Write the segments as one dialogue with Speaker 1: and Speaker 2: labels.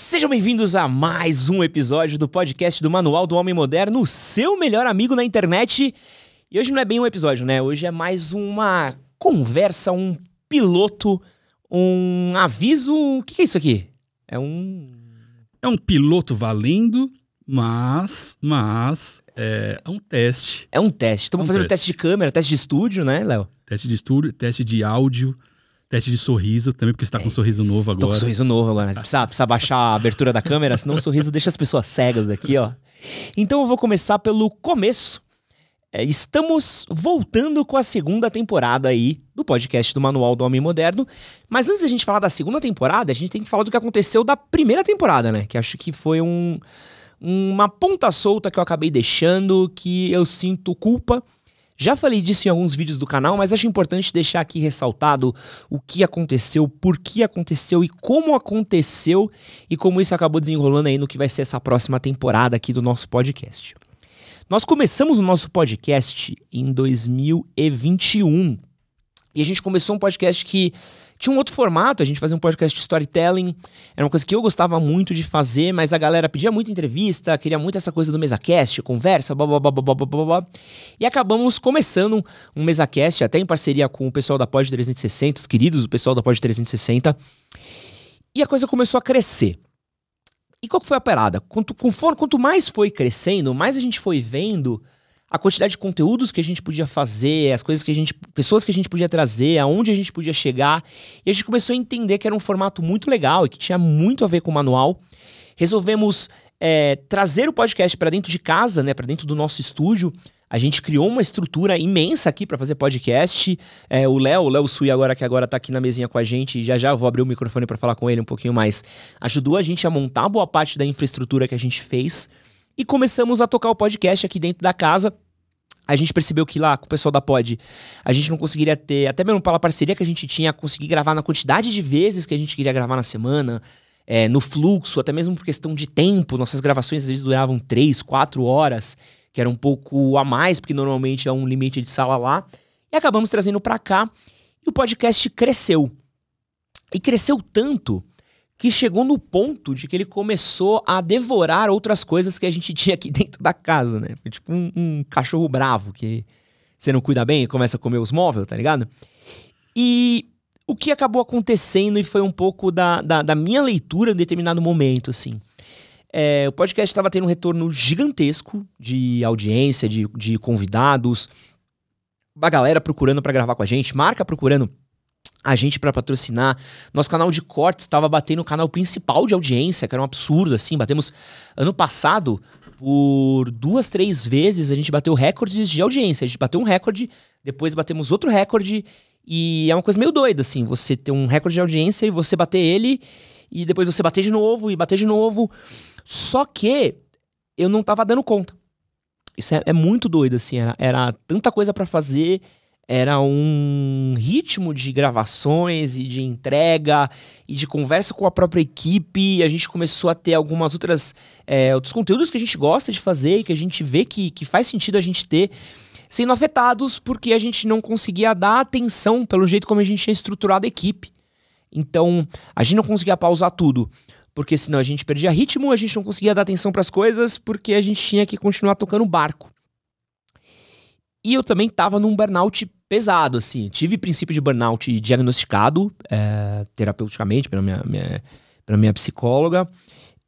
Speaker 1: Sejam bem-vindos a mais um episódio do podcast do Manual do Homem Moderno, seu melhor amigo na internet. E hoje não é bem um episódio, né? Hoje é mais uma conversa, um piloto, um aviso. O que é isso aqui? É um
Speaker 2: piloto valendo, mas é um teste.
Speaker 1: É um teste. Estamos fazendo teste de câmera, teste de estúdio, né, Léo?
Speaker 2: Teste de estúdio, teste de áudio, teste de sorriso também, porque você tá com um sorriso novo agora.
Speaker 1: Tô com um sorriso novo agora. Precisa baixar a abertura da câmera, senão o sorriso deixa as pessoas cegas aqui, ó. Então eu vou começar pelo começo. Estamos voltando com a segunda temporada aí do podcast do Manual do Homem Moderno. Mas antes da gente falar da segunda temporada, a gente tem que falar do que aconteceu da primeira temporada, né? Que acho que foi uma ponta solta que eu acabei deixando, que eu sinto culpa. Já falei disso em alguns vídeos do canal, mas acho importante deixar aqui ressaltado o que aconteceu, por que aconteceu e como aconteceu e como isso acabou desenrolando aí no que vai ser essa próxima temporada aqui do nosso podcast. Nós começamos o nosso podcast em 2021 e a gente começou um podcast que tinha um outro formato, a gente fazia um podcast de storytelling, era uma coisa que eu gostava muito de fazer, mas a galera pedia muita entrevista, queria muito essa coisa do MesaCast, conversa, blá. E acabamos começando um MesaCast, até em parceria com o pessoal da Pod 360, os queridos do pessoal da Pod 360, e a coisa começou a crescer. E qual que foi a parada? Quanto mais foi crescendo, mais a gente foi vendo a quantidade de conteúdos que a gente podia fazer, as coisas pessoas que a gente podia trazer, aonde a gente podia chegar. E a gente começou a entender que era um formato muito legal e que tinha muito a ver com o manual. Resolvemos trazer o podcast para dentro de casa, né, para dentro do nosso estúdio. A gente criou uma estrutura imensa aqui para fazer podcast. O Léo Sui, que agora tá aqui na mesinha com a gente, e já eu vou abrir o microfone para falar com ele um pouquinho mais, ajudou a gente a montar boa parte da infraestrutura que a gente fez. E começamos a tocar o podcast aqui dentro da casa. A gente percebeu que lá, com o pessoal da Pod, a gente não conseguiria ter, até mesmo pela parceria que a gente tinha, conseguir gravar na quantidade de vezes que a gente queria gravar na semana, no fluxo, até mesmo por questão de tempo. Nossas gravações às vezes duravam 3, 4 horas, que era um pouco a mais, porque normalmente é um limite de sala lá. E acabamos trazendo pra cá, e o podcast cresceu. E cresceu tanto que chegou no ponto de que ele começou a devorar outras coisas que a gente tinha aqui dentro da casa, né? Foi tipo um cachorro bravo que você não cuida bem e começa a comer os móveis, tá ligado? E o que acabou acontecendo, e foi um pouco da minha leitura em determinado momento, assim. O podcast estava tendo um retorno gigantesco de audiência, de convidados, a galera procurando para gravar com a gente, marca procurando a gente para patrocinar. Nosso canal de cortes estava batendo o canal principal de audiência, que era um absurdo, assim. Batemos ano passado, por 2, 3 vezes, a gente bateu recordes de audiência. A gente bateu um recorde, depois batemos outro recorde, e é uma coisa meio doida, assim, você ter um recorde de audiência e você bater ele, e depois você bater de novo, e bater de novo. Só que eu não tava dando conta. Isso é muito doido, assim, era tanta coisa para fazer. Era um ritmo de gravações e de entrega e de conversa com a própria equipe. E a gente começou a ter algumas outros conteúdos que a gente gosta de fazer e que a gente vê que faz sentido a gente ter, sendo afetados porque a gente não conseguia dar atenção pelo jeito como a gente tinha estruturado a equipe. Então, a gente não conseguia pausar tudo, porque senão a gente perdia ritmo, a gente não conseguia dar atenção para as coisas, porque a gente tinha que continuar tocando o barco. E eu também tava num burnout pesado, assim. Tive princípio de burnout diagnosticado terapeuticamente pela minha psicóloga.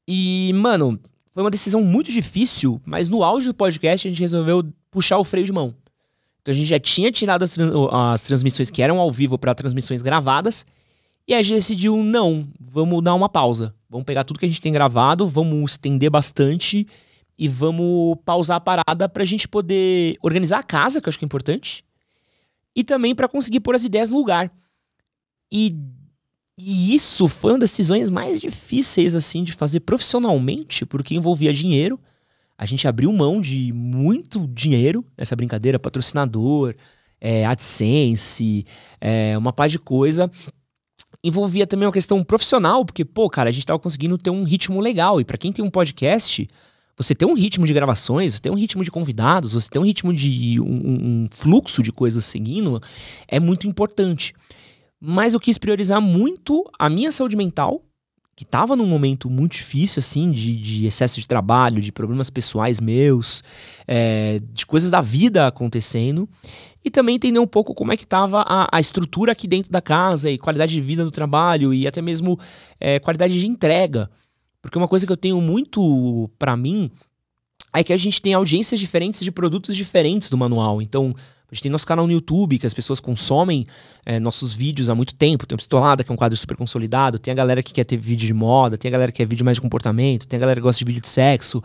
Speaker 1: E, mano, foi uma decisão muito difícil, mas no auge do podcast a gente resolveu puxar o freio de mão. Então a gente já tinha tirado as transmissões que eram ao vivo para transmissões gravadas. E a gente decidiu, não, vamos dar uma pausa. Vamos pegar tudo que a gente tem gravado, vamos estender bastante e vamos pausar a parada pra gente poder organizar a casa, que eu acho que é importante, e também pra conseguir pôr as ideias no lugar. E isso foi uma das decisões mais difíceis, assim, de fazer profissionalmente, porque envolvia dinheiro. A gente abriu mão de muito dinheiro nessa brincadeira, patrocinador, AdSense, uma par de coisa. Envolvia também uma questão profissional, porque, cara, a gente tava conseguindo ter um ritmo legal. E pra quem tem um podcast, você ter um ritmo de gravações, você ter um ritmo de convidados, você ter um ritmo de um fluxo de coisas seguindo, é muito importante. Mas eu quis priorizar muito a minha saúde mental, que tava num momento muito difícil, assim, de excesso de trabalho, de problemas pessoais meus, de coisas da vida acontecendo. E também entender um pouco como é que tava a estrutura aqui dentro da casa e qualidade de vida no trabalho e até mesmo qualidade de entrega. Porque uma coisa que eu tenho muito pra mim é que a gente tem audiências diferentes de produtos diferentes do manual. Então, a gente tem nosso canal no YouTube, que as pessoas consomem nossos vídeos há muito tempo. Tem o Pistolada, que é um quadro super consolidado. Tem a galera que quer ter vídeo de moda. Tem a galera que quer vídeo mais de comportamento. Tem a galera que gosta de vídeo de sexo.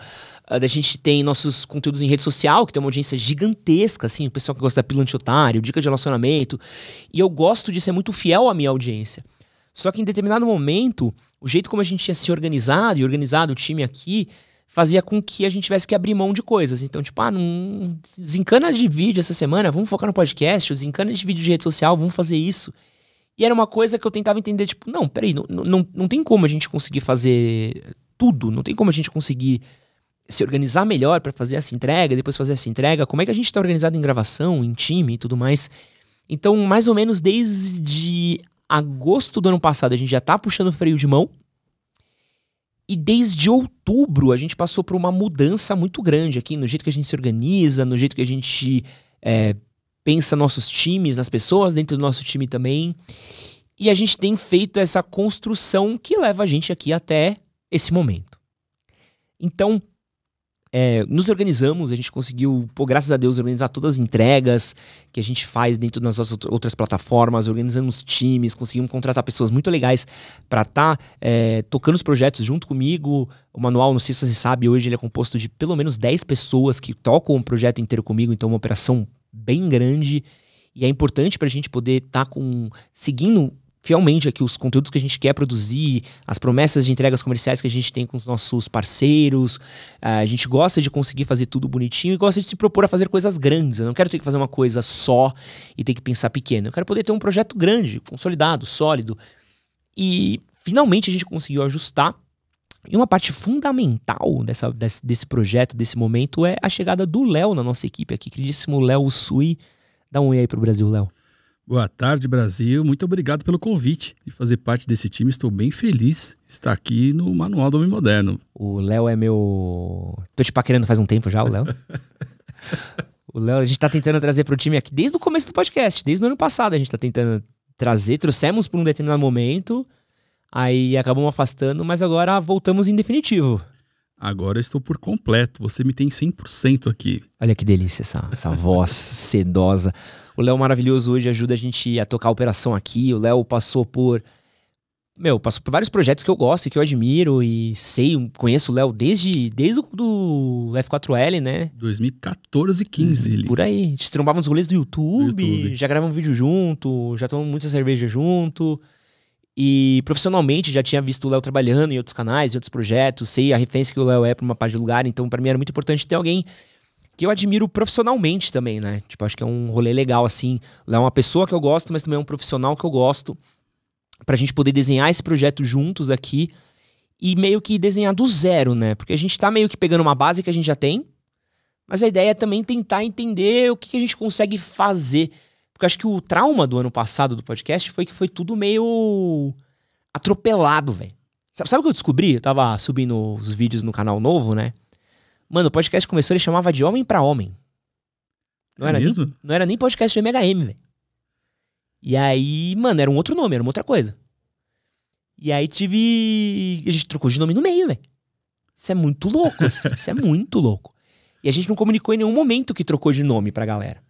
Speaker 1: A gente tem nossos conteúdos em rede social, que tem uma audiência gigantesca, assim. O pessoal que gosta da pílula anti-otário, dica de relacionamento. E eu gosto de ser muito fiel à minha audiência. Só que em determinado momento, o jeito como a gente tinha se organizado e organizado o time aqui fazia com que a gente tivesse que abrir mão de coisas. Então, tipo, não desencana de vídeo essa semana, vamos focar no podcast, desencana de vídeo de rede social, vamos fazer isso. E era uma coisa que eu tentava entender, tipo, não, peraí, não tem como a gente conseguir fazer tudo, não tem como a gente conseguir se organizar melhor pra fazer essa entrega, depois fazer essa entrega, como é que a gente tá organizado em gravação, em time e tudo mais. Então, mais ou menos desde agosto do ano passado, a gente já tá puxando o freio de mão. E desde outubro a gente passou por uma mudança muito grande aqui no jeito que a gente se organiza, no jeito que a gente pensa nossos times, nas pessoas dentro do nosso time também. E a gente tem feito essa construção que leva a gente aqui até esse momento. Então, nos organizamos, a gente conseguiu, graças a Deus, organizar todas as entregas que a gente faz dentro das nossas outras plataformas, organizamos times, conseguimos contratar pessoas muito legais para estar tocando os projetos junto comigo. O manual, não sei se você sabe, hoje ele é composto de pelo menos 10 pessoas que tocam o projeto inteiro comigo, então é uma operação bem grande e é importante para a gente poder estar seguindo fielmente aqui os conteúdos que a gente quer produzir, as promessas de entregas comerciais que a gente tem com os nossos parceiros. A gente gosta de conseguir fazer tudo bonitinho e gosta de se propor a fazer coisas grandes. Eu não quero ter que fazer uma coisa só e ter que pensar pequeno. Eu quero poder ter um projeto grande, consolidado, sólido. E finalmente a gente conseguiu ajustar. E uma parte fundamental desse projeto, desse momento, é a chegada do Léo na nossa equipe aqui. Queridíssimo Léo Usui. Dá um oi aí pro Brasil, Léo.
Speaker 2: Boa tarde, Brasil. Muito obrigado pelo convite de fazer parte desse time. Estou bem feliz de estar aqui no Manual do Homem Moderno.
Speaker 1: O Léo é meu... Tô te paquerando faz um tempo já, o Léo. O Léo, a gente tá tentando trazer pro time aqui desde o começo do podcast. Desde o ano passado a gente tá tentando trazer. Trouxemos por um determinado momento, aí acabamos afastando, mas agora voltamos em definitivo.
Speaker 2: Agora eu estou por completo. Você me tem 100% aqui.
Speaker 1: Olha que delícia essa voz sedosa. O Léo maravilhoso hoje ajuda a gente a tocar a operação aqui. O Léo passou por vários projetos que eu gosto e que eu admiro e conheço o Léo desde o F4L, né?
Speaker 2: 2014, 15.
Speaker 1: Por aí. A gente se trombava nos rolês do YouTube, já gravamos vídeo junto, já tomamos muita cerveja junto. E profissionalmente já tinha visto o Léo trabalhando em outros canais, em outros projetos, sei a referência que o Léo é pra uma parte do lugar, então pra mim era muito importante ter alguém que eu admiro profissionalmente também, né? Tipo, acho que é um rolê legal, assim. O Léo é uma pessoa que eu gosto, mas também é um profissional que eu gosto, pra gente poder desenhar esse projeto juntos aqui e meio que desenhar do zero, né? Porque a gente tá meio que pegando uma base que a gente já tem, mas a ideia é também tentar entender o que a gente consegue fazer. Porque eu acho que o trauma do ano passado do podcast foi que foi tudo meio atropelado, velho. Sabe o que eu descobri? Eu tava subindo os vídeos no canal novo, né? Mano, o podcast começou, ele chamava de Homem pra Homem. Não era nem podcast do MHM, velho. E aí, mano, era um outro nome, era uma outra coisa. E aí a gente trocou de nome no meio, velho. Isso é muito louco, assim. Isso é muito louco. E a gente não comunicou em nenhum momento que trocou de nome pra galera.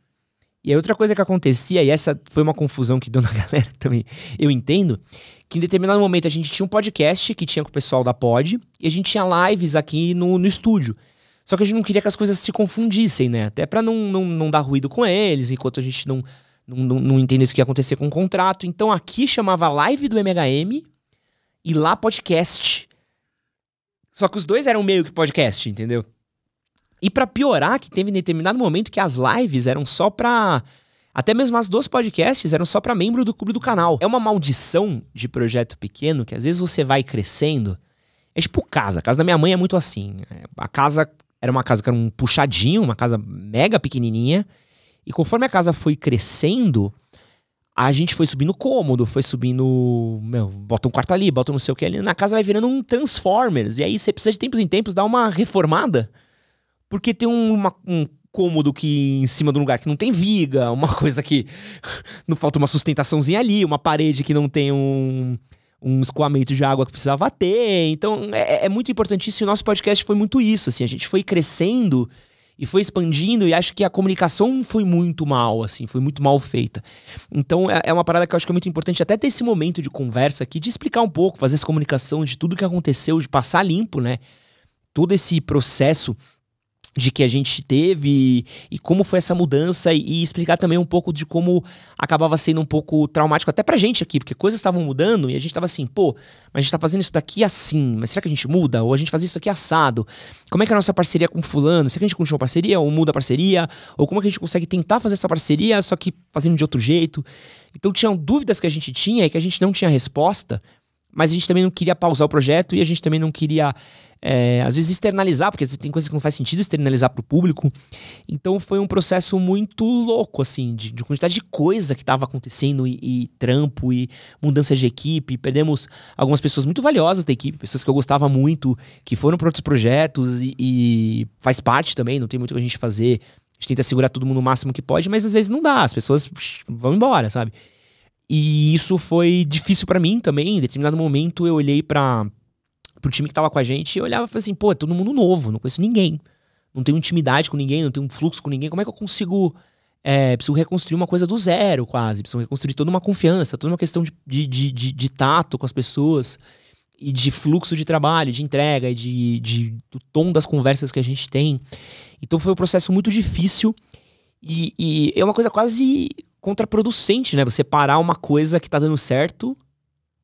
Speaker 1: E aí outra coisa que acontecia, e essa foi uma confusão que deu na galera também, eu entendo, que em determinado momento a gente tinha um podcast que tinha com o pessoal da Pod, e a gente tinha lives aqui no estúdio. Só que a gente não queria que as coisas se confundissem, né? Até pra não dar ruído com eles, enquanto a gente não entendesse o que ia acontecer com o contrato. Então aqui chamava Live do MHM e lá podcast. Só que os dois eram meio que podcast, entendeu? E pra piorar, que teve em determinado momento que as lives eram só pra... Até mesmo as dos podcasts eram só pra membro do clube do canal. É uma maldição de projeto pequeno, que às vezes você vai crescendo. É tipo casa. A casa da minha mãe é muito assim. A casa era uma casa que era um puxadinho, uma casa mega pequenininha. E conforme a casa foi crescendo, a gente foi subindo cômodo, foi subindo, bota um quarto ali, bota não sei o que ali, na casa vai virando um Transformers, e aí você precisa de tempos em tempos dar uma reformada, porque tem um cômodo que em cima de um lugar que não tem viga, uma coisa que não falta uma sustentaçãozinha ali, uma parede que não tem um escoamento de água que precisava ter. Então é muito importante isso, e o nosso podcast foi muito isso, assim, a gente foi crescendo e foi expandindo, e acho que a comunicação foi muito mal, assim, foi muito mal feita. Então é uma parada que eu acho que é muito importante até ter esse momento de conversa aqui, de explicar um pouco, fazer essa comunicação de tudo que aconteceu, de passar limpo, né, todo esse processo de que a gente teve e como foi essa mudança, e explicar também um pouco de como acabava sendo um pouco traumático até pra gente aqui, porque coisas estavam mudando e a gente tava assim, pô, mas a gente tá fazendo isso daqui assim, mas será que a gente muda? Ou a gente faz isso aqui assado? Como é que é a nossa parceria com fulano? Será que a gente continua a parceria ou muda a parceria? Ou como é que a gente consegue tentar fazer essa parceria só que fazendo de outro jeito? Então tinham dúvidas que a gente tinha e que a gente não tinha resposta, mas a gente também não queria pausar o projeto e a gente também não queria, às vezes, externalizar, porque tem coisas que não faz sentido externalizar pro público. Então foi um processo muito louco, assim, de quantidade de coisa que tava acontecendo e trampo e mudança de equipe. Perdemos algumas pessoas muito valiosas da equipe, pessoas que eu gostava muito, que foram para outros projetos e faz parte também, não tem muito o que a gente fazer. A gente tenta segurar todo mundo o máximo que pode, mas às vezes não dá, as pessoas vão embora, sabe? E isso foi difícil pra mim também. Em determinado momento eu olhei pro time que tava com a gente e eu olhava e falei assim, pô, é todo mundo novo, não conheço ninguém, não tenho intimidade com ninguém, não tenho um fluxo com ninguém, como é que eu consigo preciso reconstruir uma coisa do zero quase, preciso reconstruir toda uma confiança, toda uma questão de tato com as pessoas e de fluxo de trabalho, de entrega e do tom das conversas que a gente tem. Então foi um processo muito difícil e é uma coisa quase contraproducente, né? Você parar uma coisa que tá dando certo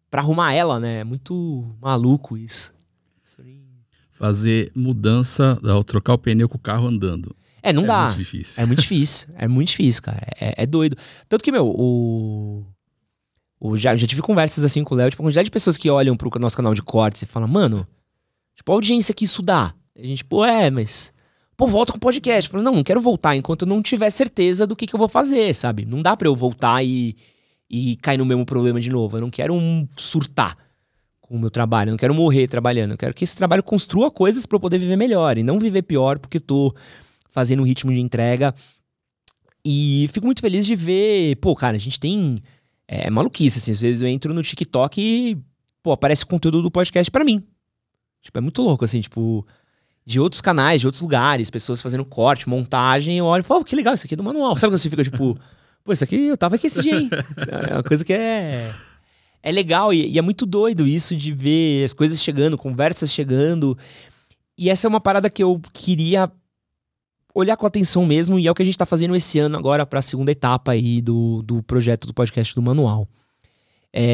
Speaker 1: pra arrumar ela, né? É muito maluco isso.
Speaker 2: Fazer mudança ao trocar o pneu com o carro andando.
Speaker 1: Não dá.
Speaker 2: É muito difícil.
Speaker 1: É muito difícil. É muito difícil, cara. É doido. Tanto que, já tive conversas assim com o Léo, tipo, a quantidade de pessoas que olham pro nosso canal de cortes e falam, mano, tipo, a audiência que isso dá. A gente, mas... Pô, volta com o podcast. Eu falei, não quero voltar enquanto eu não tiver certeza do que eu vou fazer, sabe? Não dá pra eu voltar e cair no mesmo problema de novo. Eu não quero surtar com o meu trabalho, eu não quero morrer trabalhando. Eu quero que esse trabalho construa coisas pra eu poder viver melhor e não viver pior porque eu tô fazendo um ritmo de entrega. E fico muito feliz de ver, pô, cara, a gente tem maluquice, assim. Às vezes eu entro no TikTok e, pô, aparece conteúdo do podcast pra mim. Tipo, é muito louco, assim, tipo... de outros canais, de outros lugares, pessoas fazendo corte, montagem, eu olho e falo, que legal, isso aqui é do manual. Sabe quando você fica tipo, pô, isso aqui eu tava aqui esse dia, hein? É uma coisa que é legal e é muito doido isso de ver as coisas chegando, conversas chegando. E essa é uma parada que eu queria olhar com atenção mesmo, e é o que a gente tá fazendo esse ano agora pra segunda etapa aí do projeto do podcast do Manual.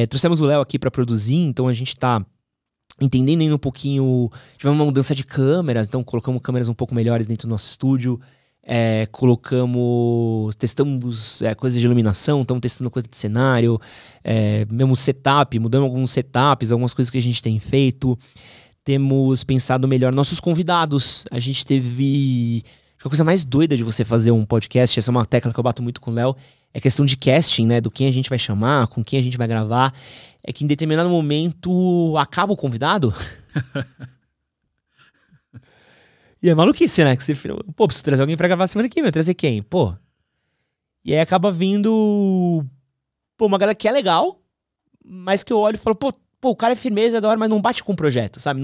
Speaker 1: Trouxemos o Léo aqui pra produzir, então a gente tá entendendo ainda um pouquinho. Tivemos uma mudança de câmeras, então colocamos câmeras um pouco melhores dentro do nosso estúdio. Testamos coisas de iluminação, estamos testando coisa de cenário, mesmo setup, mudamos alguns setups, algumas coisas que a gente tem feito. Temos pensado melhor nossos convidados. A gente teve... Acho que a coisa mais doida de você fazer um podcast, essa é uma tecla que eu bato muito com o Léo, é questão de casting, né? Do quem a gente vai chamar, com quem a gente vai gravar. É que em determinado momento acaba o convidado. E é maluquice, né? Que você fala, pô, preciso trazer alguém pra gravar semana que vem. Trazer quem? Pô. E aí acaba vindo... Pô, uma galera que é legal, mas que eu olho e falo, pô, o cara é firmeza, é da hora, mas não bate com o projeto, sabe?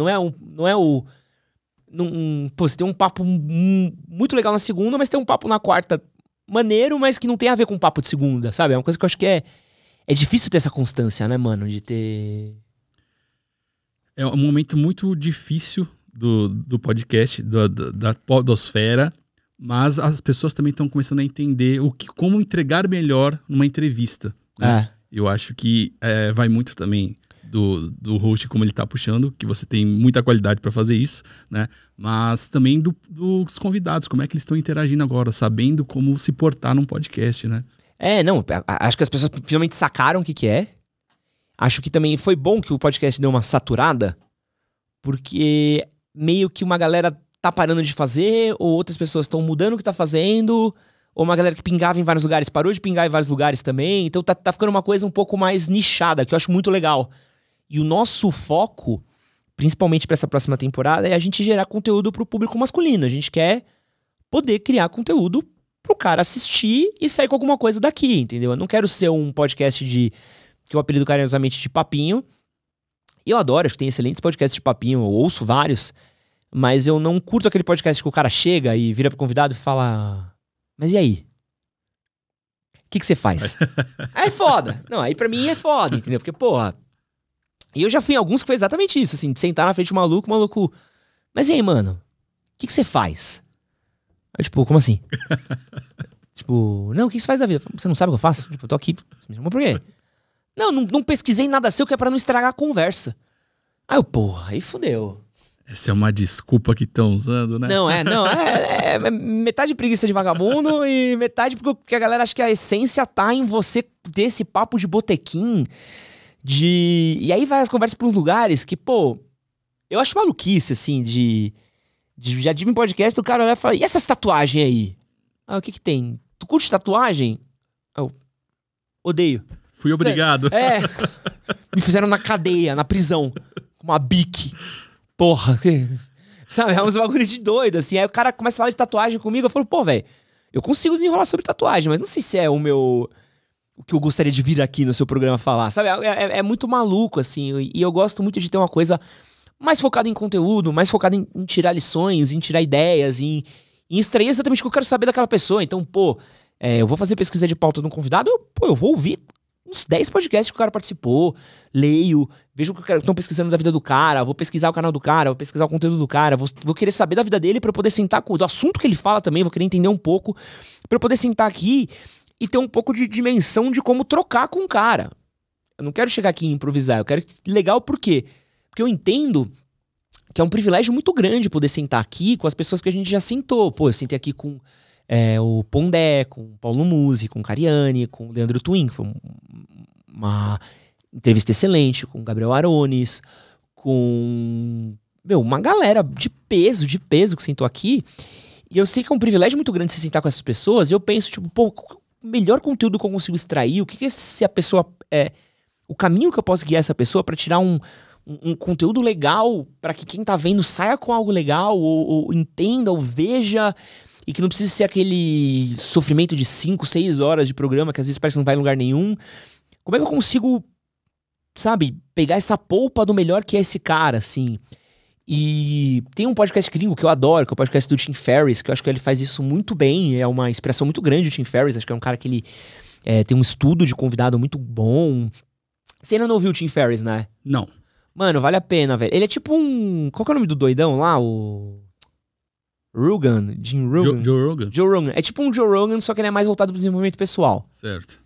Speaker 1: Pô, você tem um papo muito legal na segunda, mas tem um papo na quarta maneiro, mas que não tem a ver com o papo de segunda, sabe? É uma coisa que eu acho que é difícil ter essa constância, né, mano? De ter...
Speaker 2: É um momento muito difícil do podcast, da podosfera, mas as pessoas também estão começando a entender como entregar melhor numa entrevista, né? Eu acho que vai muito também do host, como ele tá puxando, que você tem muita qualidade para fazer isso, né? Mas também dos convidados, como é que eles estão interagindo agora, sabendo como se portar num podcast, né?
Speaker 1: Acho que as pessoas finalmente sacaram o que é. Acho que também foi bom que o podcast deu uma saturada, porque meio que uma galera tá parando de fazer, ou outras pessoas estão mudando o que tá fazendo, ou uma galera que pingava em vários lugares, parou de pingar em vários lugares também. Então tá ficando uma coisa um pouco mais nichada, que eu acho muito legal. E o nosso foco, principalmente pra essa próxima temporada, é a gente gerar conteúdo pro público masculino. A gente quer poder criar conteúdo pro cara assistir e sair com alguma coisa daqui, entendeu? Eu não quero ser um podcast que eu apelido carinhosamente de papinho. E eu adoro, acho que tem excelentes podcasts de papinho, eu ouço vários, mas eu não curto aquele podcast que o cara chega e vira pro convidado e fala: mas e aí? O que você faz? Aí é foda. Não, aí pra mim é foda, entendeu? Porque, porra... E eu já fui em alguns que foi exatamente isso, assim, de sentar na frente do maluco, o maluco... Mas e aí, mano? O que você faz? Aí, tipo, como assim? Tipo, não, o que você faz da vida? Você não sabe o que eu faço? Tipo, eu tô aqui, você me chamou por quê? Não pesquisei nada seu que é pra não estragar a conversa. Aí eu, porra, aí fudeu.
Speaker 2: Essa é uma desculpa que estão usando, né?
Speaker 1: Não, é metade preguiça de vagabundo e metade porque a galera acha que a essência tá em você ter esse papo de botequim, E aí vai as conversas pros lugares que, pô, eu acho maluquice, assim, já tive um podcast do cara olhar e falar: e essas tatuagens aí? Ah, o que tem? Tu curte tatuagem? Eu odeio.
Speaker 2: Fui obrigado.
Speaker 1: Me fizeram na cadeia, na prisão, com uma bique. Porra, sabe, é uns bagulho de doido, assim. Aí o cara começa a falar de tatuagem comigo, eu falo: pô, velho, eu consigo desenrolar sobre tatuagem, mas não sei se é o que eu gostaria de vir aqui no seu programa falar, sabe? É muito maluco, assim, e eu gosto muito de ter uma coisa mais focada em conteúdo, mais focada em tirar lições, em tirar ideias, em extrair exatamente o que eu quero saber daquela pessoa. Então, pô, eu vou fazer pesquisa de pauta de um convidado, eu vou ouvir uns 10 podcasts que o cara participou, leio, vejo o que estão pesquisando da vida do cara, vou pesquisar o canal do cara, vou pesquisar o conteúdo do cara, vou querer saber da vida dele pra eu poder sentar do assunto que ele fala também, vou querer entender um pouco, pra eu poder sentar aqui e ter um pouco de dimensão de como trocar com o cara. Eu não quero chegar aqui e improvisar, eu quero... Legal por quê? Porque eu entendo que é um privilégio muito grande poder sentar aqui com as pessoas que a gente já sentou. Pô, eu sentei aqui com o Pondé, com o Paulo Musi, com o Cariani, com o Leandro Twin, que foi uma entrevista excelente, com o Gabriel Arones, com... uma galera de peso que sentou aqui. E eu sei que é um privilégio muito grande se sentar com essas pessoas, e eu penso, tipo, pô, o melhor conteúdo que eu consigo extrair, o que se a pessoa... o caminho que eu posso guiar essa pessoa pra tirar um conteúdo legal, pra que quem tá vendo saia com algo legal, ou entenda, ou veja, e que não precise ser aquele sofrimento de 5, 6 horas de programa, que às vezes parece que não vai em lugar nenhum. Como é que eu consigo, sabe, pegar essa polpa do melhor que é esse cara, assim? E tem um podcast gringo que eu adoro, que é o podcast do Tim Ferriss, que eu acho que ele faz isso muito bem, é uma inspiração muito grande do Tim Ferriss, acho que é um cara que ele tem um estudo de convidado muito bom. Você ainda não ouviu o Tim Ferriss, né?
Speaker 2: Não.
Speaker 1: Mano, vale a pena, velho. Ele é tipo um... Qual que é o nome do doidão lá? O... Rogan? Jim Rogan?
Speaker 2: Joe Rogan?
Speaker 1: Joe Rogan. É tipo um Joe Rogan, só que ele é mais voltado pro desenvolvimento pessoal.
Speaker 2: Certo.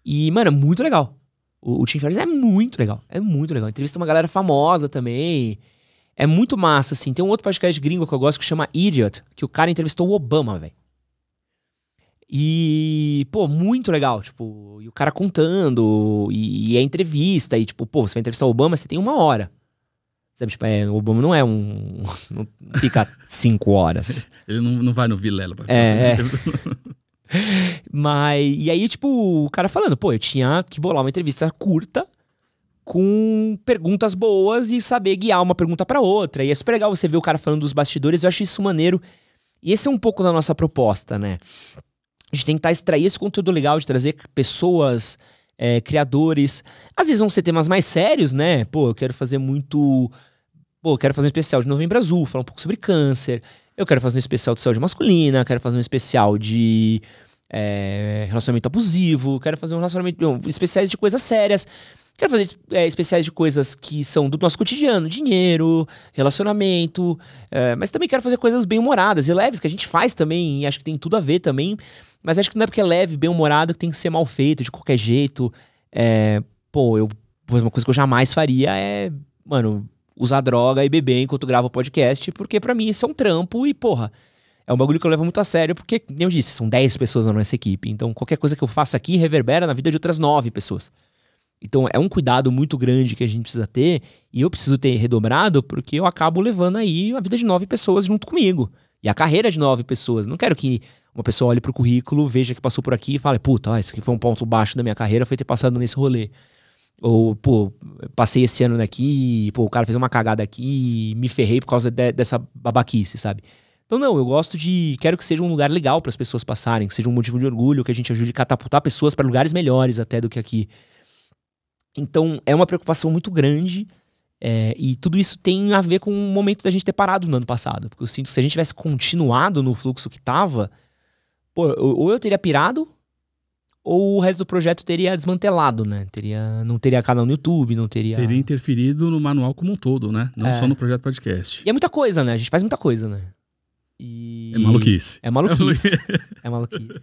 Speaker 1: E, mano, é muito legal. O Tim Ferriss é muito legal. É muito legal. Entrevista uma galera famosa também. É muito massa, assim. Tem um outro podcast gringo que eu gosto que chama Idiot, que o cara entrevistou o Obama, velho. E, pô, muito legal, tipo, e o cara contando, e é entrevista, e tipo, pô, você vai entrevistar o Obama, você tem 1 hora. Sabe, tipo, o Obama não é não fica 5 horas.
Speaker 2: Ele não vai no Vilela pra
Speaker 1: Mas, e aí, tipo, o cara falando, pô, eu tinha que bolar uma entrevista curta, com perguntas boas e saber guiar uma pergunta pra outra. E é super legal você ver o cara falando dos bastidores, eu acho isso maneiro. E esse é um pouco da nossa proposta, né? A gente tentar extrair esse conteúdo legal, de trazer pessoas, criadores. Às vezes vão ser temas mais sérios, né? Pô, eu quero fazer muito... Pô, eu quero fazer um especial de Novembro Azul, falar um pouco sobre câncer. Eu quero fazer um especial de saúde masculina, quero fazer um especial de relacionamento abusivo, quero fazer especiais de coisas sérias. Quero fazer especiais de coisas que são do nosso cotidiano, dinheiro, relacionamento, mas também quero fazer coisas bem-humoradas e leves, que a gente faz também, e acho que tem tudo a ver também, mas acho que não é porque é leve, bem-humorado, que tem que ser mal feito, de qualquer jeito. Uma coisa que eu jamais faria é, mano, usar droga e beber enquanto gravo o podcast, porque pra mim isso é um trampo e, porra, é um bagulho que eu levo muito a sério, porque, como eu disse, são 10 pessoas na nossa equipe, então qualquer coisa que eu faça aqui reverbera na vida de outras 9 pessoas. Então é um cuidado muito grande que a gente precisa ter, e eu preciso ter redobrado, porque eu acabo levando aí a vida de 9 pessoas junto comigo. E a carreira de 9 pessoas. Não quero que uma pessoa olhe pro currículo, veja que passou por aqui e fale, puta, ó, esse aqui foi um ponto baixo da minha carreira, foi ter passado nesse rolê. Ou, pô, passei esse ano daqui, pô, o cara fez uma cagada aqui e me ferrei por causa dessa babaquice, sabe? Então, não, eu gosto de... Quero que seja um lugar legal para as pessoas passarem, que seja um motivo de orgulho, que a gente ajude a catapultar pessoas para lugares melhores até do que aqui. Então, é uma preocupação muito grande e tudo isso tem a ver com o momento da gente ter parado no ano passado. Porque eu sinto que se a gente tivesse continuado no fluxo que tava, pô, ou eu teria pirado, ou o resto do projeto teria desmantelado, né? Não teria canal no YouTube, não teria...
Speaker 2: Teria interferido no manual como um todo, né? Não só no projeto podcast.
Speaker 1: E é muita coisa, né? A gente faz muita coisa, né?
Speaker 2: É maluquice.
Speaker 1: É maluquice. É maluquice.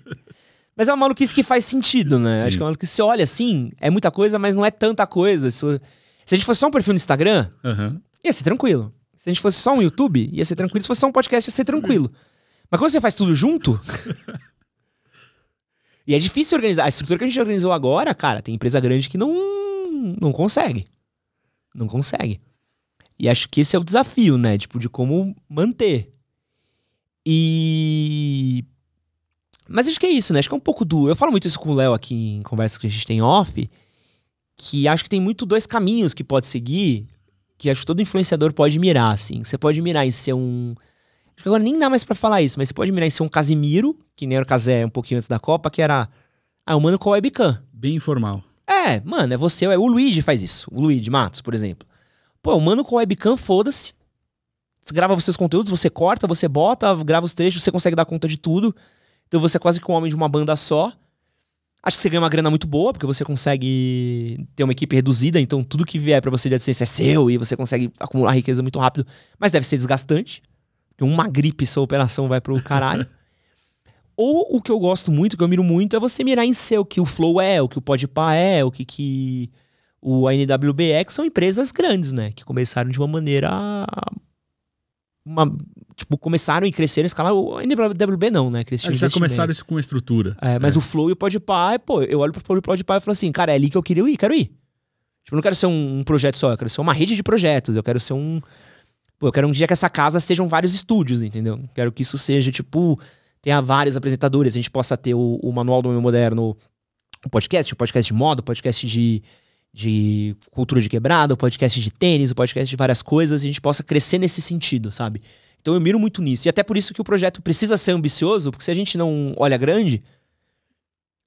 Speaker 1: Mas é uma maluquice que faz sentido, né?
Speaker 2: Sim.
Speaker 1: Acho que é uma maluquice que você olha assim, é muita coisa, mas não é tanta coisa. Se a gente fosse só um perfil no Instagram, ia ser tranquilo. Se a gente fosse só um YouTube, ia ser tranquilo. Se fosse só um podcast, ia ser tranquilo. Mas quando você faz tudo junto... E é difícil organizar. A estrutura que a gente organizou agora, cara, tem empresa grande que não consegue. Não consegue. E acho que esse é o desafio, né? Tipo, de como manter. Mas acho que é isso, né? Acho que é um pouco do... Eu falo muito isso com o Léo aqui em conversas que a gente tem off, que acho que tem muito dois caminhos que pode seguir, que acho que todo influenciador pode mirar, assim. Você pode mirar em ser um... Acho que agora nem dá mais pra falar isso, mas você pode mirar em ser um Casimiro, que nem era o Casé um pouquinho antes da Copa, que era... um mano com webcam.
Speaker 2: Bem informal.
Speaker 1: Mano, é você... O Luigi faz isso. O Luigi Matos, por exemplo. Pô, o mano com webcam, foda-se. Você grava os seus conteúdos, você corta, você bota, grava os trechos, você consegue dar conta de tudo. Então você é quase que um homem de uma banda só. Acho que você ganha uma grana muito boa, porque você consegue ter uma equipe reduzida, então tudo que vier pra você de AdSense é seu e você consegue acumular riqueza muito rápido, mas deve ser desgastante. Porque uma gripe, sua operação vai pro caralho. Ou o que eu gosto muito, que eu miro muito, é você mirar em ser o que o Flow é, o que o Podpah é, o que o ANWB é, que são empresas grandes, né? Que começaram de uma maneira... Tipo, começaram e cresceram em escala... O ANWB não, né?
Speaker 2: Eles já começaram isso com uma estrutura.
Speaker 1: Mas o Flow e o Podpah, pô, eu olho pro Flow e o Podpah e falo assim, cara, é ali que eu queria ir, quero ir. Tipo, eu não quero ser um projeto só, eu quero ser uma rede de projetos, eu quero ser Pô, eu quero um dia que essa casa sejam vários estúdios, entendeu? Quero que isso seja, tipo... Tenha vários apresentadores, a gente possa ter o Manual do Homem Moderno, o podcast de moda, o podcast de cultura de quebrada, o podcast de tênis, o podcast de várias coisas, e a gente possa crescer nesse sentido, sabe? Então eu miro muito nisso. E até por isso que o projeto precisa ser ambicioso, porque se a gente não olha grande,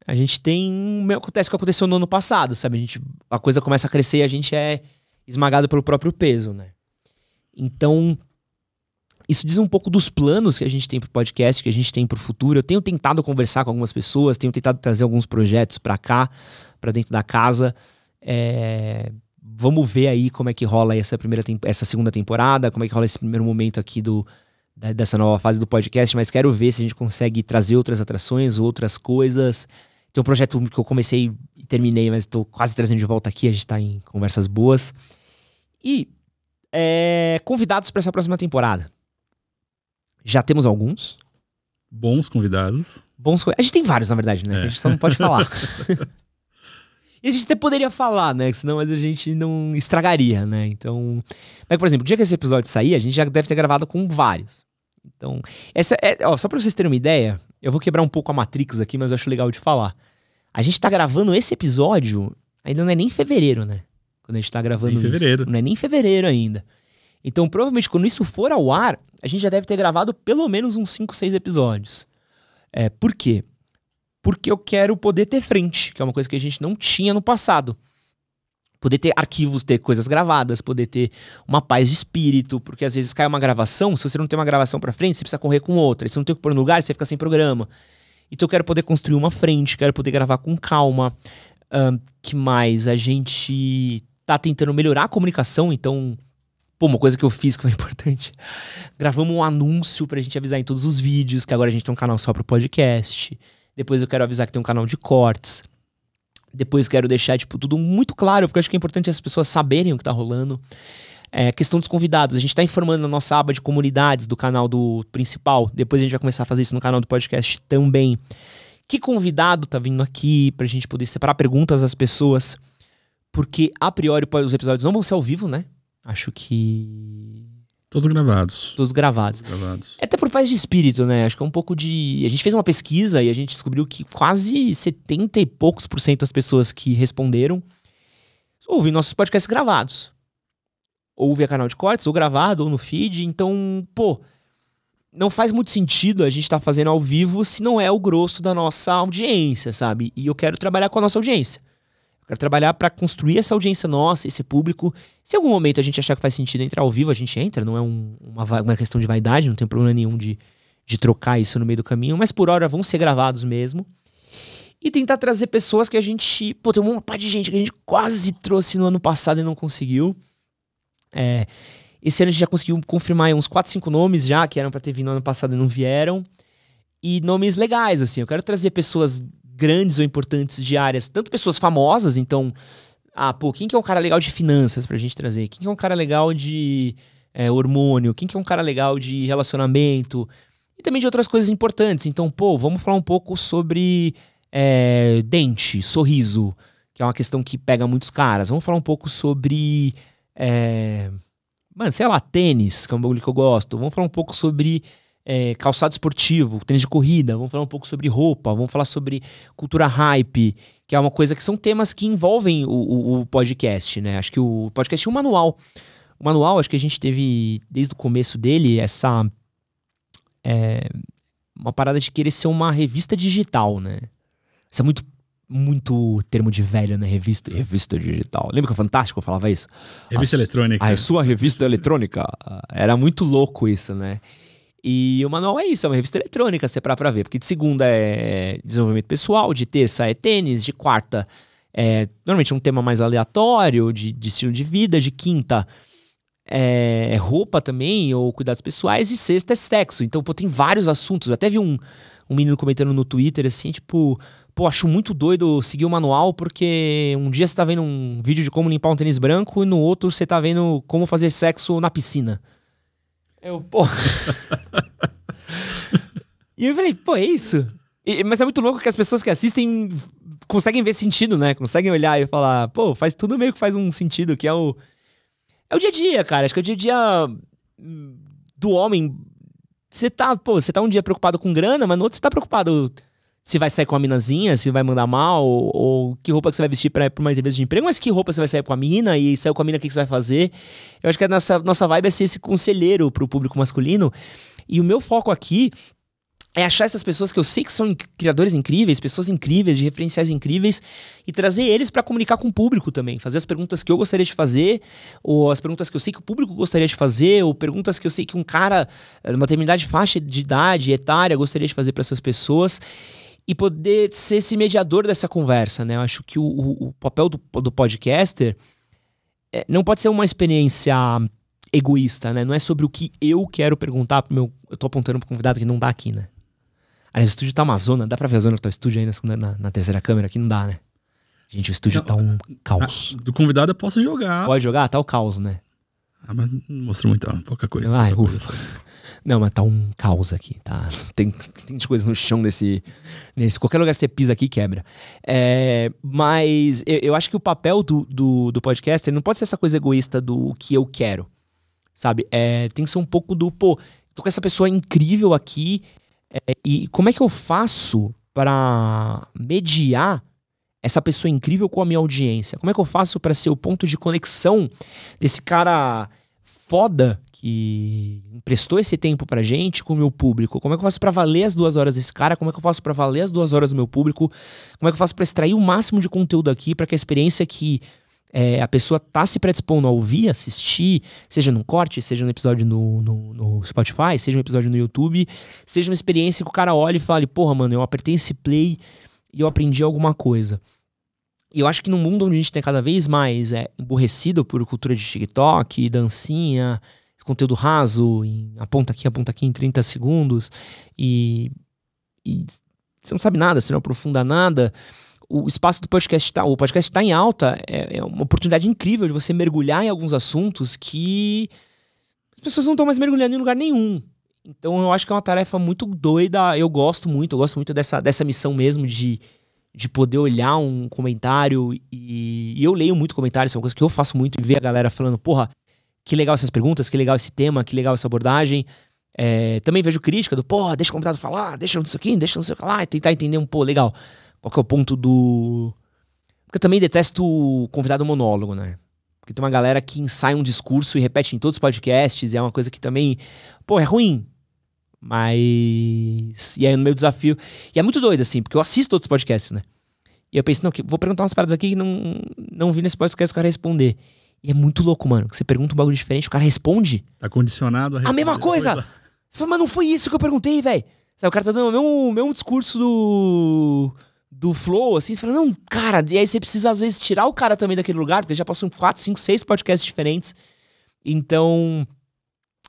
Speaker 1: a gente tem... Acontece o que aconteceu no ano passado, sabe? A coisa começa a crescer e a gente é esmagado pelo próprio peso, né? Então... Isso diz um pouco dos planos que a gente tem pro podcast, que a gente tem pro futuro. Eu tenho tentado conversar com algumas pessoas, tenho tentado trazer alguns projetos pra cá, pra dentro da casa. Vamos ver aí como é que rola essa segunda temporada, como é que rola esse primeiro momento aqui dessa nova fase do podcast, mas quero ver se a gente consegue trazer outras atrações, outras coisas. Tem um projeto que eu comecei e terminei, mas tô quase trazendo de volta aqui, a gente tá em conversas boas. E convidados pra essa próxima temporada. Já temos alguns.
Speaker 2: Bons convidados.
Speaker 1: A gente tem vários, na verdade, né? A gente só não pode falar. E a gente até poderia falar, né? Senão a gente não estragaria, né? Então... Mas, por exemplo, o dia que esse episódio sair, a gente já deve ter gravado com vários. Então... só pra vocês terem uma ideia, eu vou quebrar um pouco a Matrix aqui, mas eu acho legal de falar. A gente tá gravando esse episódio, ainda não é nem fevereiro, né? Quando a gente tá gravando isso. Não é nem fevereiro ainda. Então, provavelmente, quando isso for ao ar, a gente já deve ter gravado pelo menos uns 5, 6 episódios. Por quê? Porque eu quero poder ter frente, que é uma coisa que a gente não tinha no passado. Poder ter arquivos, ter coisas gravadas, poder ter uma paz de espírito, porque às vezes cai uma gravação, se você não tem uma gravação pra frente, você precisa correr com outra. E se não tem o que pôr no lugar, você fica sem programa. Então eu quero poder construir uma frente, quero poder gravar com calma. Que mais? A gente tá tentando melhorar a comunicação, então... Pô, uma coisa que eu fiz que foi importante. Gravamos um anúncio pra gente avisar em todos os vídeos, que agora a gente tem um canal só pro podcast. Depois eu quero avisar que tem um canal de cortes. Depois quero deixar, tipo, tudo muito claro, porque eu acho que é importante as pessoas saberem o que tá rolando. Questão dos convidados. A gente tá informando na nossa aba de comunidades do canal do principal. Depois a gente vai começar a fazer isso no canal do podcast também. Que convidado tá vindo aqui pra gente poder separar perguntas das pessoas. Porque, a priori, os episódios não vão ser ao vivo, né? Acho que...
Speaker 2: Todos gravados.
Speaker 1: Todos gravados. É até por paz de espírito, né? Acho que é um pouco de... A gente fez uma pesquisa e a gente descobriu que quase 70 e poucos % das pessoas que responderam ouvem nossos podcasts gravados. Ou via canal de cortes, ou gravado, ou no feed. Então, pô, não faz muito sentido a gente estar fazendo ao vivo se não é o grosso da nossa audiência, sabe? E eu quero trabalhar com a nossa audiência. Eu quero trabalhar para construir essa audiência nossa, esse público. Se em algum momento a gente achar que faz sentido entrar ao vivo, a gente entra. Não é uma questão de vaidade, não tem problema nenhum de trocar isso no meio do caminho. Mas por hora vão ser gravados mesmo. E tentar trazer pessoas que a gente... Pô, tem uma par de gente que a gente quase trouxe no ano passado e não conseguiu. Esse ano a gente já conseguiu confirmar aí uns 4, 5 nomes já, que eram pra ter vindo no ano passado e não vieram. E nomes legais, assim. Eu quero trazer pessoas grandes ou importantes de áreas, tanto pessoas famosas, então... quem que é um cara legal de finanças pra gente trazer? Quem que é um cara legal de hormônio? Quem que é um cara legal de relacionamento? E também de outras coisas importantes. Então, vamos falar um pouco sobre dente, sorriso, que é uma questão que pega muitos caras. Vamos falar um pouco sobre... sei lá, tênis, que é um bagulho que eu gosto. Vamos falar um pouco sobre calçado esportivo, tênis de corrida. Vamos falar um pouco sobre roupa. Vamos falar sobre cultura hype, que é uma coisa que são temas que envolvem o podcast, né? Acho que o podcast é um manual. O manual, acho que a gente teve, desde o começo dele, essa... uma parada de querer ser uma revista digital, né? Isso é muito termo de velho, né? Revista digital. Lembra que o Fantástico falava isso?
Speaker 2: Revista eletrônica.
Speaker 1: A sua revista eletrônica. Era muito louco isso, né? E o manual é isso, é uma revista eletrônica, você parar pra ver. Porque de segunda é desenvolvimento pessoal, de terça é tênis, de quarta normalmente um tema mais aleatório, de estilo de vida, de quinta é roupa também, ou cuidados pessoais, e sexta é sexo. Então, tem vários assuntos. Eu até vi um menino comentando no Twitter, assim, tipo... acho muito doido seguir o manual, porque um dia você tá vendo um vídeo de como limpar um tênis branco e no outro você tá vendo como fazer sexo na piscina. E eu falei, é isso? Mas é muito louco que as pessoas que assistem conseguem ver sentido, né? Conseguem olhar e falar, faz tudo meio que faz um sentido, que é o dia a dia, cara. Acho que é o dia a dia do homem. Você tá um dia preocupado com grana, mas no outro você tá preocupado se vai sair com a minazinha, se vai mandar mal, ou que roupa que você vai vestir pra uma entrevista de emprego, mas que roupa você vai sair com a mina, e saiu com a mina, o que você vai fazer? Eu acho que a nossa vibe é ser esse conselheiro pro público masculino, e o meu foco aqui é achar essas pessoas que eu sei que são criadores incríveis, pessoas incríveis, de referenciais incríveis, e trazer eles pra comunicar com o público também. Fazer as perguntas que eu gostaria de fazer, ou as perguntas que eu sei que o público gostaria de fazer, ou perguntas que eu sei que um cara, numa determinada faixa de idade, etária, gostaria de fazer pra essas pessoas. E poder ser esse mediador dessa conversa, né? Eu acho que o papel do podcaster não pode ser uma experiência egoísta, né? Não é sobre o que eu quero perguntar pro meu... Eu tô apontando pro convidado que não tá aqui, né? Aliás, o estúdio tá uma zona. Dá pra ver a zona do teu estúdio aí na terceira câmera? Aqui não dá, né? Gente, o estúdio tá um caos.
Speaker 2: Do convidado eu posso jogar.
Speaker 1: Pode jogar? Tá o caos, né?
Speaker 2: Mas não mostrou muita, pouca coisa.
Speaker 1: Ufa. Não, mas tá um caos aqui, tá? Tem coisa no chão nesse... Qualquer lugar que você pisa aqui, quebra. Mas eu acho que o papel do podcast não pode ser essa coisa egoísta do que eu quero, sabe? Tem que ser um pouco do... tô com essa pessoa incrível aqui, e como é que eu faço pra mediar essa pessoa incrível com a minha audiência? Como é que eu faço pra ser o ponto de conexão desse cara foda que emprestou esse tempo pra gente com o meu público? Como é que eu faço pra valer as 2 horas desse cara? Como é que eu faço pra valer as 2 horas do meu público? Como é que eu faço pra extrair o máximo de conteúdo aqui pra que a experiência que a pessoa tá se predispondo a ouvir, assistir, seja num corte, seja num episódio no Spotify, seja um episódio no YouTube, seja uma experiência que o cara olhe e fale, porra, mano, eu apertei esse play e eu aprendi alguma coisa. E eu acho que num mundo onde a gente tem cada vez mais emborrecido por cultura de TikTok, dancinha, conteúdo raso, aponta aqui em 30 segundos, e você não sabe nada, você não aprofunda nada, o espaço do podcast o podcast tá em alta, é uma oportunidade incrível de você mergulhar em alguns assuntos que as pessoas não estão mais mergulhando em lugar nenhum. Então eu acho que é uma tarefa muito doida, eu gosto muito dessa missão mesmo de poder olhar um comentário, e eu leio muito comentário, isso é uma coisa que eu faço muito, e ver a galera falando, porra, que legal essas perguntas, que legal esse tema, que legal essa abordagem. Também vejo crítica do, pô, deixa o convidado falar, deixa isso aqui, deixa não sei o que lá, e tentar entender legal, qual que é o ponto do... Porque eu também detesto o convidado monólogo, né? Porque tem uma galera que ensaia um discurso e repete em todos os podcasts, e é uma coisa que também, pô, é ruim. Mas... E aí no meu desafio... E é muito doido, assim, porque eu assisto outros podcasts, né? E eu penso, não, vou perguntar umas paradas aqui que não vi nesse podcast o cara responder. E é muito louco, mano. Você pergunta um bagulho diferente, o cara responde.
Speaker 2: Tá condicionado
Speaker 1: a mesma coisa! Eu falei, mas não foi isso que eu perguntei, velho. O cara tá dando o mesmo discurso do flow, assim. Você fala, não, cara... E aí você precisa, às vezes, tirar o cara também daquele lugar, porque já passou em 4, 5, 6 podcasts diferentes. Então,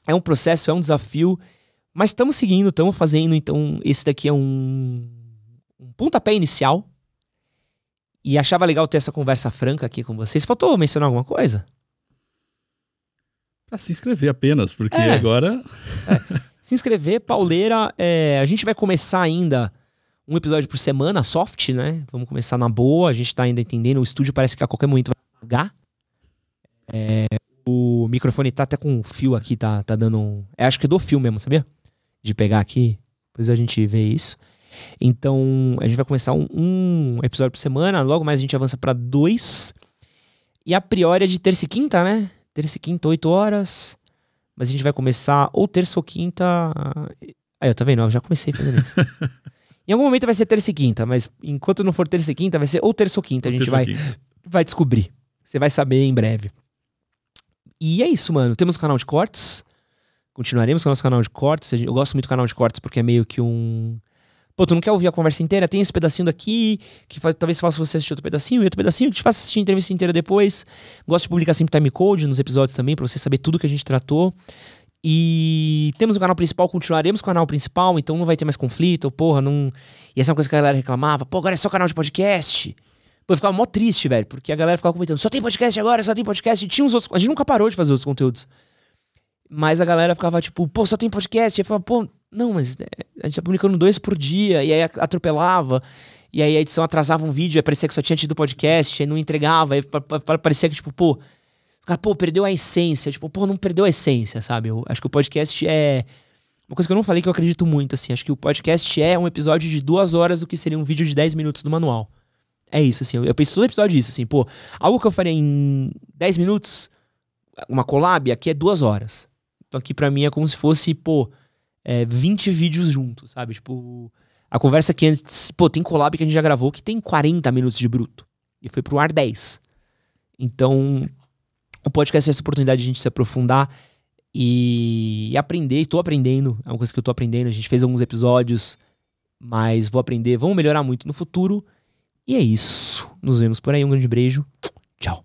Speaker 1: é um processo, é um desafio. Mas estamos seguindo, estamos fazendo. Então, esse daqui é um pontapé inicial. E achava legal ter essa conversa franca aqui com vocês. Faltou mencionar alguma coisa?
Speaker 2: Pra se inscrever apenas, porque agora...
Speaker 1: Se inscrever, pauleira. A gente vai começar ainda um episódio por semana, soft, né? Vamos começar na boa. A gente tá ainda entendendo. O estúdio parece que a qualquer momento vai apagar. O microfone tá até com fio aqui, tá dando acho que é do fio mesmo, sabia? De pegar aqui. Depois a gente vê isso. Então, a gente vai começar um episódio por semana. Logo mais a gente avança pra 2. E a priori é de terça e quinta, né? Terça e quinta, 8 horas. Mas a gente vai começar ou terça ou quinta... Aí, tá vendo? Eu já comecei fazendo isso. Em algum momento vai ser terça e quinta, mas enquanto não for terça e quinta, vai ser ou terça ou quinta. A gente vai descobrir. Você vai saber em breve. E é isso, mano. Temos um canal de cortes. Continuaremos com o nosso canal de cortes. Eu gosto muito do canal de cortes porque é meio que um... Pô, tu não quer ouvir a conversa inteira? Tem esse pedacinho daqui, que talvez faça você assistir outro pedacinho, e outro pedacinho que te faça assistir a entrevista inteira depois. Gosto de publicar sempre timecode nos episódios também, pra você saber tudo que a gente tratou. E temos o canal principal, continuaremos com o canal principal, então não vai ter mais conflito, porra, não... E essa é uma coisa que a galera reclamava, pô, agora é só canal de podcast. Pô, eu ficava mó triste, velho, porque a galera ficava comentando, só tem podcast agora, só tem podcast. E tinha uns outros... A gente nunca parou de fazer outros conteúdos. Mas a galera ficava tipo, pô, só tem podcast. E eu falava, pô, não, mas a gente tá publicando 2 por dia. E aí atropelava. E aí a edição atrasava um vídeo. Aí parecia que só tinha tido podcast. Aí não entregava. Aí parecia que, tipo, pô, perdeu a essência. Tipo, pô, não perdeu a essência, sabe? Eu acho que o podcast é... Uma coisa que eu não falei que eu acredito muito, assim. Acho que o podcast é um episódio de 2 horas do que seria um vídeo de 10 minutos do manual. É isso, assim. Eu penso todo episódio disso, assim. Pô, algo que eu faria em 10 minutos, uma collab, aqui é 2 horas. Então aqui pra mim é como se fosse, pô, 20 vídeos juntos, sabe? Tipo, a conversa aqui antes... Pô, tem collab que a gente já gravou que tem 40 minutos de bruto. E foi pro ar 10. Então, o podcast é essa oportunidade de a gente se aprofundar e aprender. E tô aprendendo. É uma coisa que eu tô aprendendo. A gente fez alguns episódios, mas vou aprender. Vamos melhorar muito no futuro. E é isso. Nos vemos por aí. Um grande beijo.